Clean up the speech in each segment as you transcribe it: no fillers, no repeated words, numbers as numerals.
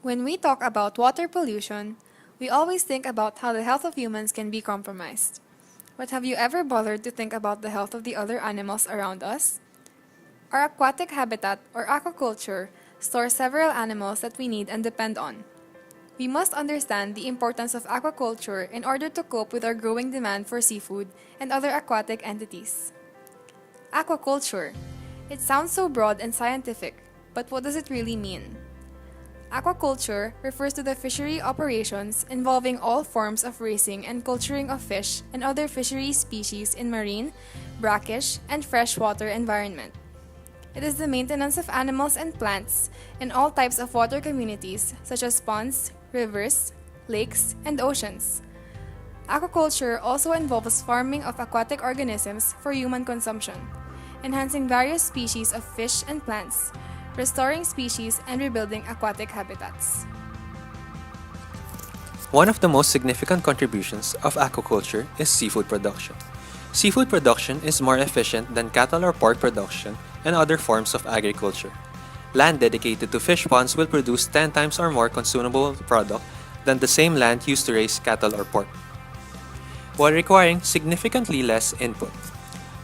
When we talk about water pollution, we always think about how the health of humans can be compromised. But have you ever bothered to think about the health of the other animals around us? Our aquatic habitat, or aquaculture, stores several animals that we need and depend on. We must understand the importance of aquaculture in order to cope with our growing demand for seafood and other aquatic entities. Aquaculture. It sounds so broad and scientific, but what does it really mean? Aquaculture refers to the fishery operations involving all forms of raising and culturing of fish and other fishery species in marine, brackish, and freshwater environment. It is the maintenance of animals and plants in all types of water communities such as ponds, rivers, lakes, and oceans. Aquaculture also involves farming of aquatic organisms for human consumption, enhancing various species of fish and plants, restoring species, and rebuilding aquatic habitats. One of the most significant contributions of aquaculture is seafood production. Seafood production is more efficient than cattle or pork production and other forms of agriculture. Land dedicated to fish ponds will produce 10 times or more consumable product than the same land used to raise cattle or pork, while requiring significantly less input.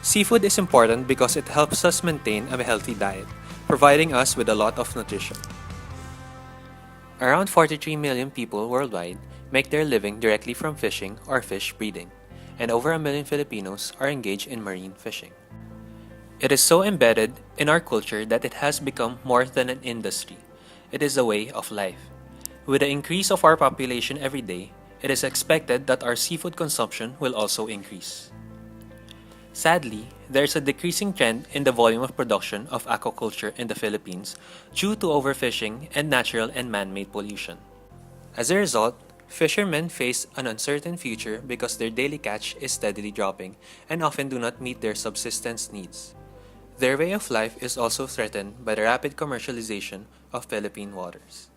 Seafood is important because it helps us maintain a healthy diet, providing us with a lot of nutrition. Around 43 million people worldwide make their living directly from fishing or fish breeding, and over 1 million Filipinos are engaged in marine fishing. It is so embedded in our culture that it has become more than an industry. It is a way of life. With the increase of our population every day, it is expected that our seafood consumption will also increase. Sadly, there is a decreasing trend in the volume of production of aquaculture in the Philippines due to overfishing and natural and man-made pollution. As a result, fishermen face an uncertain future because their daily catch is steadily dropping and often do not meet their subsistence needs. Their way of life is also threatened by the rapid commercialization of Philippine waters.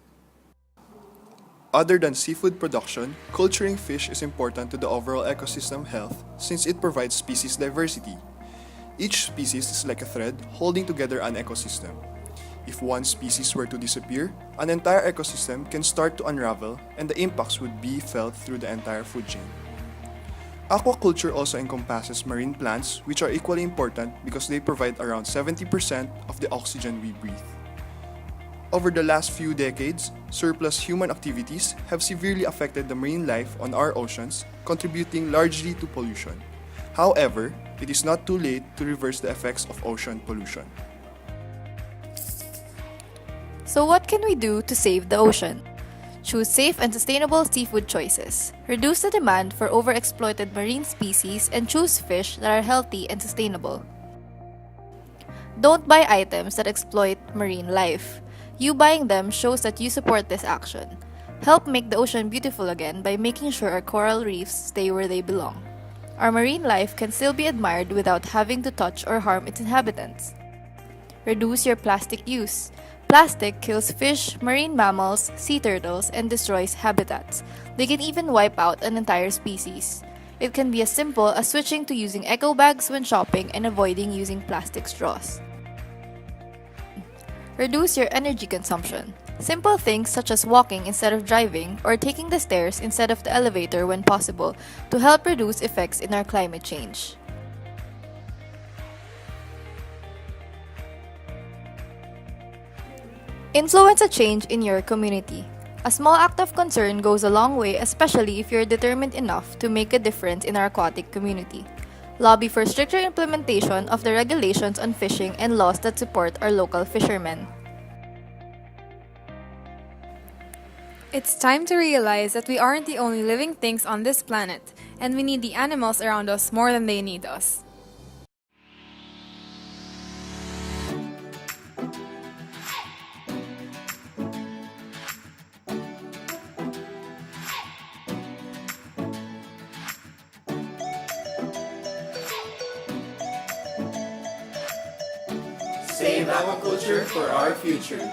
Other than seafood production, culturing fish is important to the overall ecosystem health since it provides species diversity. Each species is like a thread holding together an ecosystem. If one species were to disappear, an entire ecosystem can start to unravel and the impacts would be felt through the entire food chain. Aquaculture also encompasses marine plants, which are equally important because they provide around 70% of the oxygen we breathe. Over the last few decades, surplus human activities have severely affected the marine life on our oceans, contributing largely to pollution. However, it is not too late to reverse the effects of ocean pollution. So what can we do to save the ocean? Choose safe and sustainable seafood choices. Reduce the demand for overexploited marine species and choose fish that are healthy and sustainable. Don't buy items that exploit marine life. You buying them shows that you support this action. Help make the ocean beautiful again by making sure our coral reefs stay where they belong. Our marine life can still be admired without having to touch or harm its inhabitants. Reduce your plastic use. Plastic kills fish, marine mammals, sea turtles, and destroys habitats. They can even wipe out an entire species. It can be as simple as switching to using eco bags when shopping and avoiding using plastic straws. Reduce your energy consumption. Simple things such as walking instead of driving or taking the stairs instead of the elevator when possible to help reduce effects in our climate change. Influence a change in your community. A small act of concern goes a long way, especially if you're determined enough to make a difference in our aquatic community. Lobby for stricter implementation of the regulations on fishing and laws that support our local fishermen. It's time to realize that we aren't the only living things on this planet, and we need the animals around us more than they need us. Save aquaculture for our future.